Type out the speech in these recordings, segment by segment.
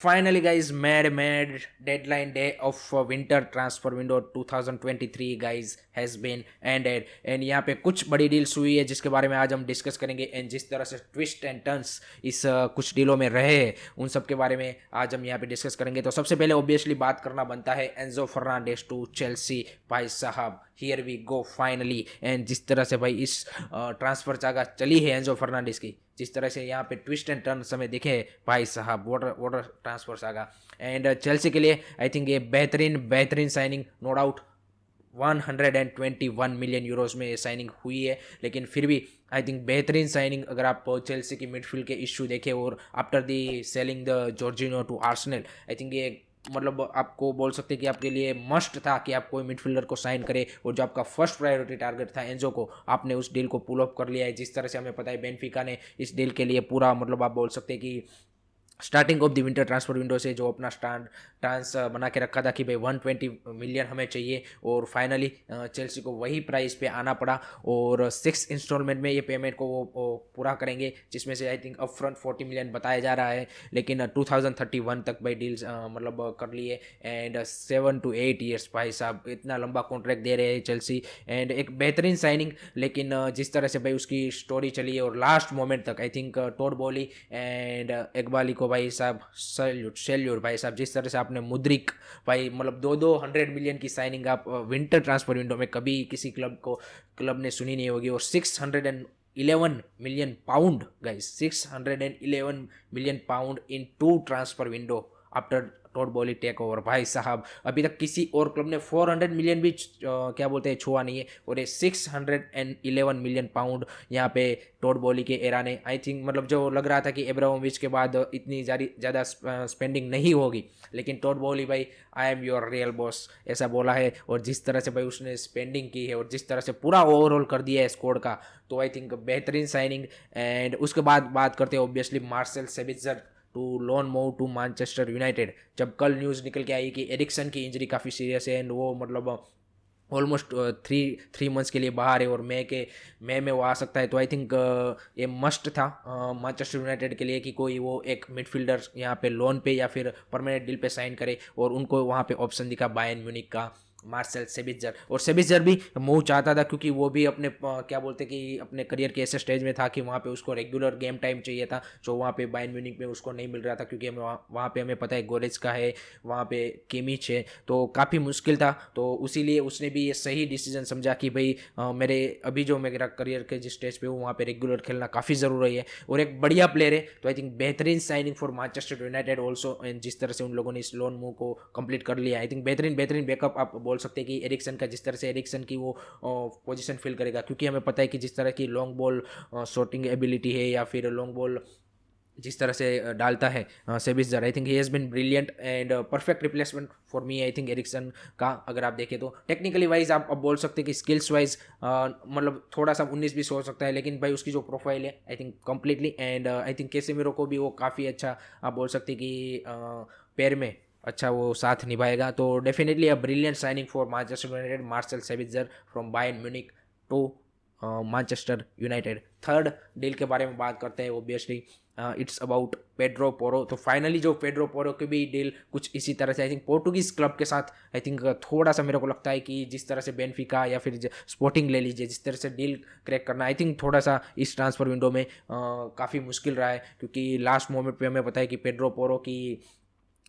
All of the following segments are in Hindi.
Finally, guys, mad deadline day of winter transfer window 2023 guys has been ended and यहाँ पे कुछ बड़ी डील्स हुई है जिसके बारे में आज हम डिस्कस करेंगे एंड जिस तरह से ट्विस्ट एंड टर्न्स इस कुछ डीलों में रहे हैं उन सब के बारे में आज हम यहाँ पे डिस्कस करेंगे। तो सबसे पहले ऑब्वियसली बात करना बनता है एंजो फर्नांडिस टू चेल्सी। भाई साहब here we go finally. And जिस तरह से भाई इस ट्रांसफर चागा चली है एंजो फर्नांडिस की, जिस तरह से यहाँ पे ट्विस्ट एंड टर्न समय दिखे भाई साहब, water transfer saga. And Chelsea के लिए आई थिंक ये बेहतरीन signing, no doubt 121 million euros में ये साइनिंग हुई है, लेकिन फिर भी आई थिंक बेहतरीन साइनिंग अगर आप चेल्सी की मिडफील्ड के इशू देखें और after the selling the Jorginho to Arsenal, I think ये मतलब आपको बोल सकते हैं कि आपके लिए मस्ट था कि आप कोई मिडफील्डर को साइन करे। और जो आपका फर्स्ट प्रायोरिटी टारगेट था एंजो को, आपने उस डील को पुल अप कर लिया है। जिस तरह से हमें पता है बेनफिका ने इस डील के लिए पूरा मतलब आप बोल सकते हैं कि starting of the winter transfer window से जो अपना स्टांस बना के रखा था कि भाई 120 मिलियन हमें चाहिए, और फाइनली चेल्सी को वही प्राइस पे आना पड़ा और 6 इंस्टॉलमेंट में ये पेमेंट को वो पूरा करेंगे, जिसमें से I think up front 40 million बताया जा रहा है, लेकिन 2031 तक भाई डील्स मतलब कर लिए। एंड 7 to 8 ईयर्स भाई साहब, इतना लंबा कॉन्ट्रैक्ट दे रहे हैं चेल्सी। एंड एक बेहतरीन साइनिंग, लेकिन जिस तरह से भाई उसकी स्टोरी चली है और लास्ट मोमेंट तक I think Todd Boehly and Eghbali को भाई साहब सैल्यूट भाई साहब। जिस तरह से आपने मुद्रिक भाई मतलब 100 मिलियन की साइनिंग आप विंटर ट्रांसफर विंडो में कभी किसी क्लब ने सुनी नहीं होगी। और 611 million pound guys, 611 million pound in 2 transfer window after Todd Boehly take over. भाई साहब अभी तक किसी और क्लब ने 400 मिलियन भी क्या बोलते हैं छुआ नहीं है, और ये 611 मिलियन पाउंड यहाँ पे टॉड बॉली के एरा ने आई थिंक मतलब जो लग रहा था कि एब्रामोविच के बाद इतनी ज़्यादा स्पेंडिंग नहीं होगी, लेकिन टॉड बॉली भाई I am your real boss ऐसा बोला है। और जिस तरह से भाई उसने स्पेंडिंग की है और जिस तरह से पूरा ओवरऑल कर दिया है स्क्वाड का, तो आई थिंक बेहतरीन साइनिंग। एंड उसके बाद बात करते हैं obviously Marcel Sabitzer to loan move to Manchester United. जब कल न्यूज़ निकल के आई कि एरिक्सन की इंजरी काफ़ी सीरियस है एंड वो मतलब ऑलमोस्ट थ्री मंथ्स के लिए बाहर है और मई में वो आ सकता है, तो आई थिंक ये मस्ट था मैनचेस्टर यूनाइटेड के लिए कि कोई वो एक मिडफील्डर यहाँ पे लोन पे या फिर परमानेंट डील पे साइन करे, और उनको वहाँ पे ऑप्शन दिखा बायर्न म्यूनिख का मार्सेल सेबित्जर। और सेबित्जर भी मूव चाहता था क्योंकि वो भी अपने क्या बोलते कि अपने करियर के ऐसे स्टेज में था कि वहाँ पे उसको रेगुलर गेम टाइम चाहिए था, जो वहाँ पे बायर्न म्यूनिख में उसको नहीं मिल रहा था, क्योंकि हमें वहाँ पे हमें पता है गोरेत्स्का है, वहाँ पे किमिच है, तो काफ़ी मुश्किल था। तो उसीलिए उसने भी ये सही डिसीजन समझा कि भाई मेरे अभी जो मेरा करियर के जिस स्टेज पे हूँ वहाँ पे रेगुलर खेलना काफ़ी ज़रूरी है, और एक बढ़िया प्लेयर है। तो आई थिंक बेहतरीन signing for Manchester United also. And जिस तरह से उन लोगों ने इस लोन मूव को कंप्लीट कर लिया, आई थिंक बेहतरीन बैकअप आप बोल सकते हैं कि एरिक्सन का, जिस तरह से एरिक्सन की वो पोजीशन फिल करेगा, क्योंकि हमें पता है कि जिस तरह की लॉन्ग बॉल शॉटिंग एबिलिटी है या फिर लॉन्ग बॉल जिस तरह से डालता है Sabitzer, I think he has been brilliant and perfect replacement for me I think Eriksen का। अगर आप देखें तो टेक्निकली वाइज आप अब बोल सकते हैं कि स्किल्स वाइज मतलब थोड़ा सा 19-20 हो सकता है, लेकिन भाई उसकी जो प्रोफाइल है I think completely. And I think Casemiro को भी वो काफ़ी अच्छा आप बोल सकते हैं कि पैर में अच्छा वो साथ निभाएगा। तो definitely a brilliant signing for Manchester United Marcel Sabitzer from Bayern Munich to Manchester United. Third deal के बारे में बात करते हैं obviously, it's about Pedro Porro. तो फाइनली जो पेड्रो पोरो की भी डील कुछ इसी तरह से आई थिंक पोर्टुगीज क्लब के साथ आई थिंक थोड़ा सा मेरे को लगता है कि जिस तरह से बेनफिका या फिर स्पोर्टिंग ले लीजिए, जिस तरह से डील क्रैक करना आई थिंक थोड़ा सा इस ट्रांसफर विंडो में काफ़ी मुश्किल रहा है, क्योंकि लास्ट मोमेंट पे हमें पता है कि पेड्रो पोरो की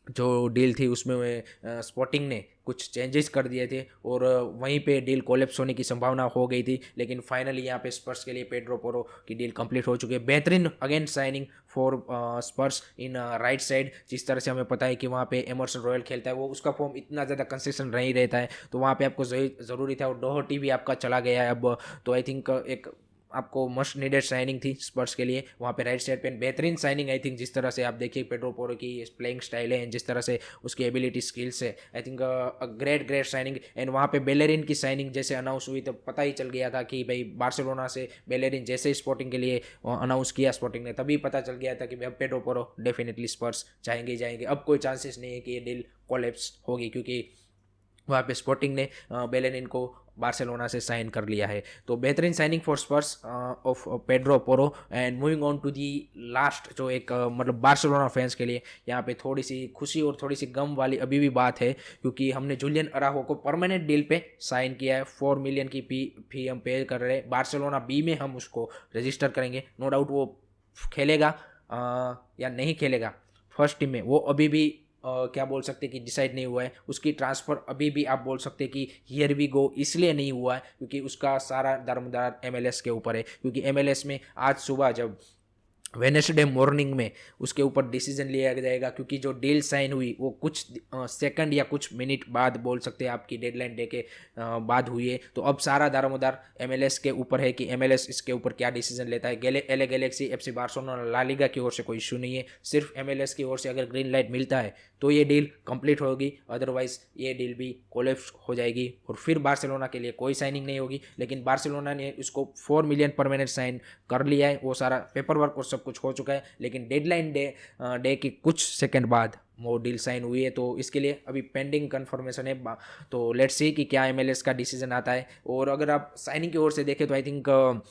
जो डील थी उसमें स्पोर्टिंग ने कुछ चेंजेस कर दिए थे और वहीं पे डील कोलेप्स होने की संभावना हो गई थी, लेकिन फाइनली यहाँ पे स्पर्स के लिए पेड्रो पोरो की डील कंप्लीट हो चुकी है। बेहतरीन again signing for Spurs in right side. जिस तरह से हमें पता है कि वहाँ पे एमर्सन रॉयल खेलता है, वो उसका फॉर्म इतना ज़्यादा कंसिस्टेंट नहीं रहता है, तो वहाँ पे आपको ज़रूरी था। और डोहर्टी भी आपका चला गया है अब, तो आई थिंक एक आपको मस्ट नीडेड साइनिंग थी स्पर्स के लिए वहाँ पे राइट साइड पे। बेहतरीन साइनिंग आई थिंक, जिस तरह से आप देखिए पेड्रो पोरो की प्लेइंग स्टाइल है, जिस तरह से उसकी एबिलिटी स्किल्स है, I think great signing. And वहाँ पे बेलेरिन की साइनिंग जैसे अनाउंस हुई तो पता ही चल गया था कि भाई बार्सिलोना से बेलेरिन जैसे ही स्पोर्टिंग के लिए अनाउंस किया स्पोर्टिंग ने, तभी पता चल गया था कि अब पेड्रो पोरो डेफिनेटली स्पर्स जाएंगे ही जाएंगे। अब कोई चांसेस नहीं है कि ये डील कोलेप्स होगी, क्योंकि वहाँ पे स्पोर्टिंग ने बेलेरिन को बार्सिलोना से साइन कर लिया है। तो बेहतरीन signing for Spurs of Pedro Porro. And moving on to the last, जो एक मतलब बार्सिलोना फैंस के लिए यहाँ पे थोड़ी सी खुशी और थोड़ी सी गम वाली अभी भी बात है, क्योंकि हमने जूलियन अराहो को परमानेंट डील पे साइन किया है। 4 मिलियन की फी हम पे कर रहे हैं। बार्सिलोना बी में हम उसको रजिस्टर करेंगे। नो डाउट वो खेलेगा या नहीं खेलेगा फर्स्ट टीम में, वो अभी भी क्या बोल सकते कि डिसाइड नहीं हुआ है। उसकी ट्रांसफ़र अभी भी आप बोल सकते कि हियर वी गो इसलिए नहीं हुआ है क्योंकि उसका सारा दारोमदार MLS के ऊपर है। क्योंकि MLS में आज सुबह जब वेनेसडे मॉर्निंग में उसके ऊपर डिसीजन लिया जाएगा, क्योंकि जो डील साइन हुई वो कुछ सेकंड या कुछ मिनट बाद बोल सकते हैं आपकी डेडलाइन डे के बाद हुई है। तो अब सारा दारोमदार MLS के ऊपर है कि MLS इसके ऊपर क्या डिसीजन लेता है। LA Galaxy, FC Barcelona, La Liga की ओर से कोई इशू नहीं है, सिर्फ MLS की ओर से अगर ग्रीन लाइट मिलता है तो ये डील कंप्लीट होगी, अदरवाइज ये डील भी कोलैप्स हो जाएगी और फिर बार्सिलोना के लिए कोई साइनिंग नहीं होगी। लेकिन बार्सिलोना ने उसको 4 मिलियन परमानेंट साइन कर लिया है, वो सारा पेपर वर्क और सब कुछ हो चुका है। लेकिन डेडलाइन डे के कुछ सेकंड बाद वो डील साइन हुई है, तो इसके लिए अभी पेंडिंग कंफर्मेशन है। तो लेट्स सी कि क्या MLS का डिसीजन आता है। और अगर आप साइनिंग की ओर से देखें तो आई थिंक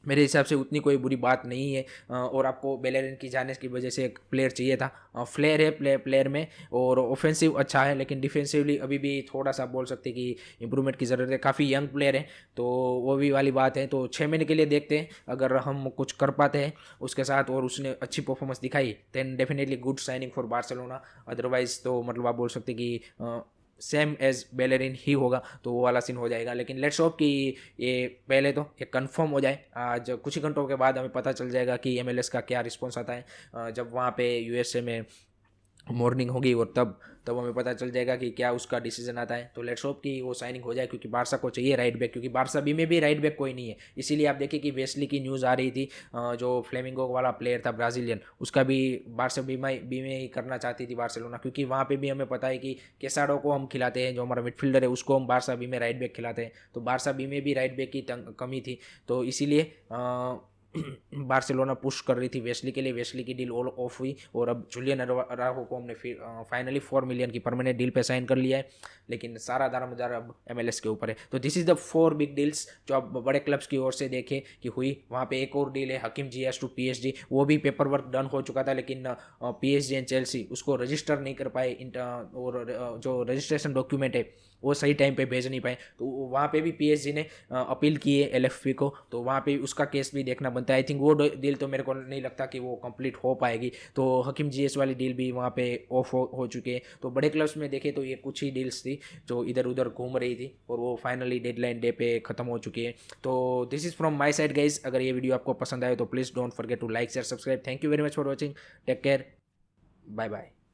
मेरे हिसाब से उतनी कोई बुरी बात नहीं है। और आपको बेलेरिन की जाने की वजह से एक प्लेयर चाहिए था, फ्लेयर है प्लेयर में, और ऑफेंसिव अच्छा है, लेकिन डिफेंसिवली अभी भी थोड़ा सा बोल सकते कि इंप्रूवमेंट की ज़रूरत है। काफ़ी यंग प्लेयर है, तो वो भी वाली बात है। तो 6 महीने के लिए देखते हैं, अगर हम कुछ कर पाते हैं उसके साथ और उसने अच्छी परफॉर्मेंस दिखाई then definitely good signing for Barcelona. Otherwise तो मतलब आप बोल सकते कि सेम एज बेलेरिन ही होगा, तो वो वाला सीन हो जाएगा। लेकिन लेट्स होप कि ये पहले तो ये कंफर्म हो जाए। आज कुछ ही घंटों के बाद हमें पता चल जाएगा कि MLS का क्या रिस्पॉन्स आता है। जब वहाँ पे USA में मॉर्निंग होगी और तब हमें पता चल जाएगा कि क्या उसका डिसीजन आता है। तो लेट्स होप कि वो साइनिंग हो जाए, क्योंकि बारसा को चाहिए राइट बैक, क्योंकि बारसा बी में भी राइट बैक कोई नहीं है। इसीलिए आप देखिए कि वेस्ली की न्यूज़ आ रही थी, जो फ्लेमिंगो वाला प्लेयर था ब्राज़ीलियन, उसका भी बारसा बी में ही करना चाहती थी बार्सिलोना, क्योंकि वहाँ पर भी हमें पता है कि केसाडो को हम खिलाते हैं, जो हमारा मिडफील्डर है उसको हम बारसा बी में राइट बैक खिलाते हैं। तो बारसा बी में भी राइट बैक की कमी थी, तो इसीलिए बार्सिलोना पुश कर रही थी वेस्ली के लिए। वेस्ली की डील ऑल ऑफ हुई और अब जूलियन अराहो को हमने फिर फाइनली 4 मिलियन की परमानेंट डील पे साइन कर लिया है। लेकिन सारा दारोमदार अब MLS के ऊपर है। तो this is the 4 big deals जो अब बड़े क्लब्स की ओर से देखे कि हुई। वहाँ पे एक और डील है हकीम जियास टू PSG, वो भी पेपर वर्क डन हो चुका था, लेकिन PSG एंड चेल्सी उसको रजिस्टर नहीं कर पाए, और जो रजिस्ट्रेशन डॉक्यूमेंट है वो सही टाइम पे भेज नहीं पाए। तो वहाँ पे भी PSG ने अपील की है LFP को, तो वहाँ पे उसका केस भी देखना बनता है। आई थिंक वो डील तो मेरे को नहीं लगता कि वो कंप्लीट हो पाएगी। तो हकीम GS वाली डील भी वहाँ पे ऑफ हो चुके हैं। तो बड़े क्लब्स में देखे तो ये कुछ ही डील्स थी जो इधर उधर घूम रही थी और वो फाइनली डेडलाइन डे पे ख़त्म हो चुकी है। तो this is from my side guys. अगर ये वीडियो आपको पसंद आए तो please don't forget to like share subscribe. Thank you very much for watching. Take care, bye bye.